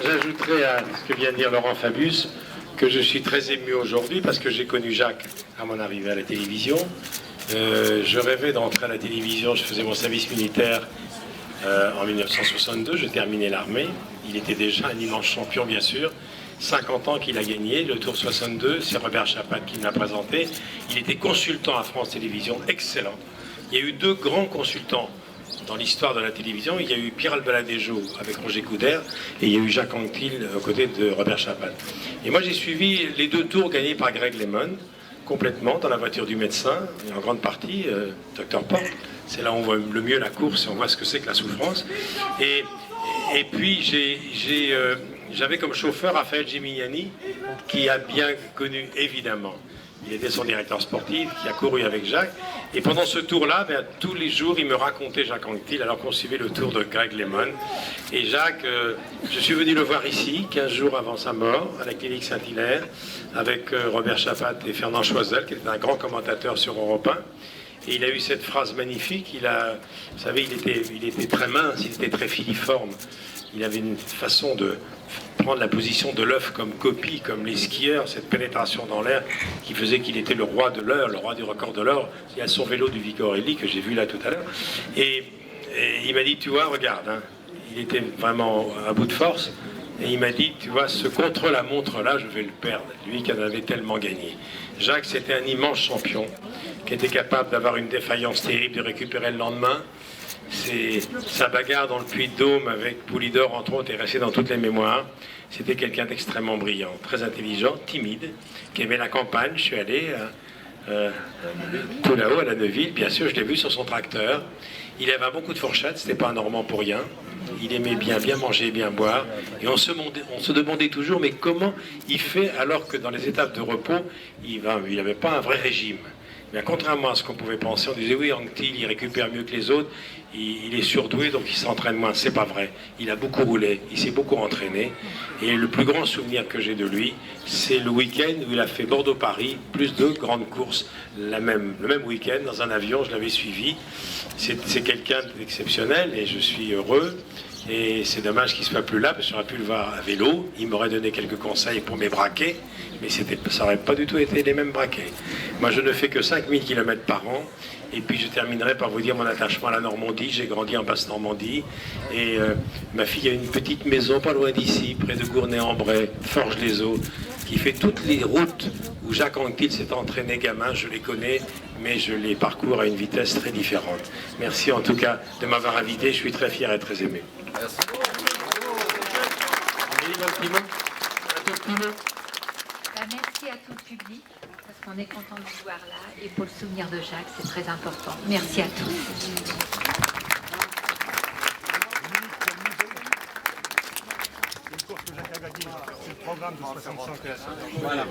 j'ajouterai à ce que vient de dire Laurent Fabius que je suis très ému aujourd'hui parce que j'ai connu Jacques à mon arrivée à la télévision. Je rêvais d'entrer à la télévision, je faisais mon service militaire en 1962, je terminais l'armée. Il était déjà un immense champion, bien sûr. 50 ans qu'il a gagné, le Tour 62, c'est Robert Chapat qui me l'a présenté. Il était consultant à France Télévisions, excellent. Il y a eu deux grands consultants dans l'histoire de la télévision. Il y a eu Pierre Albaladejo avec Roger Coudert et il y a eu Jacques Anquetil aux côtés de Robert Chapat. Et moi j'ai suivi les deux tours gagnés par Greg LeMond, complètement dans la voiture du médecin, et en grande partie, Dr Porte. C'est là où on voit le mieux la course et on voit ce que c'est que la souffrance. Et puis j'avais comme chauffeur Raphaël Gimignani, qui a bien connu évidemment. Il était son directeur sportif, qui a couru avec Jacques. Et pendant ce tour-là, tous les jours, il me racontait Jacques Anquetil, alors qu'on suivait le tour de Greg LeMond. Et Jacques, je suis venu le voir ici, 15 jours avant sa mort, à la clinique Saint-Hilaire, avec Robert Chapat et Fernand Choiseul, qui était un grand commentateur sur Europe 1. Et il a eu cette phrase magnifique. Vous savez, il était très mince, il était très filiforme. Il avait une façon de prendre la position de l'œuf comme copie, comme les skieurs, cette pénétration dans l'air qui faisait qu'il était le roi de l'heure, le roi du record de l'heure. Il y a son vélo du Vigorelli que j'ai vu là tout à l'heure. Et il m'a dit, tu vois, regarde, hein, il était vraiment à bout de force. Et il m'a dit, tu vois, ce contre-la-montre-là, je vais le perdre. Lui qui en avait tellement gagné. Jacques, c'était un immense champion qui était capable d'avoir une défaillance terrible, de récupérer le lendemain. Sa bagarre dans le Puy-de-Dôme avec Poulidor, entre autres, est restée dans toutes les mémoires. C'était quelqu'un d'extrêmement brillant, très intelligent, timide, qui aimait la campagne. Je suis allé tout là-haut à la Neuville, bien sûr, je l'ai vu sur son tracteur. Il avait un bon coup de fourchette, c'était pas un Normand pour rien. Il aimait bien manger, bien boire. Et on se demandait toujours, mais comment il fait alors que dans les étapes de repos, il n'avait pas un vrai régime. Mais contrairement à ce qu'on pouvait penser, on disait oui, Anquetil, il récupère mieux que les autres, il est surdoué, donc il s'entraîne moins. C'est pas vrai. Il a beaucoup roulé, il s'est beaucoup entraîné. Et le plus grand souvenir que j'ai de lui, c'est le week-end où il a fait Bordeaux-Paris, plus de grandes courses, le même week-end, dans un avion, je l'avais suivi. C'est quelqu'un d'exceptionnel et je suis heureux. Et c'est dommage qu'il ne soit plus là, parce que j'aurais pu le voir à vélo. Il m'aurait donné quelques conseils pour mes braquets, mais ça n'aurait pas du tout été les mêmes braquets. Moi, je ne fais que 5000 km par an. Et puis, je terminerai par vous dire mon attachement à la Normandie. J'ai grandi en Basse-Normandie. Et ma fille a une petite maison pas loin d'ici, près de Gournay-en-Bray, Forges-les-Eaux, qui fait toutes les routes où Jacques Anquetil s'est entraîné gamin. Je les connais, mais je les parcours à une vitesse très différente. Merci en tout cas de m'avoir invité. Je suis très fier et très ému. Merci. Merci à tout le public, parce qu'on est content de vous voir là, et pour le souvenir de Jacques, c'est très important. Merci à tous. C'est le programme de 65 classes. Voilà.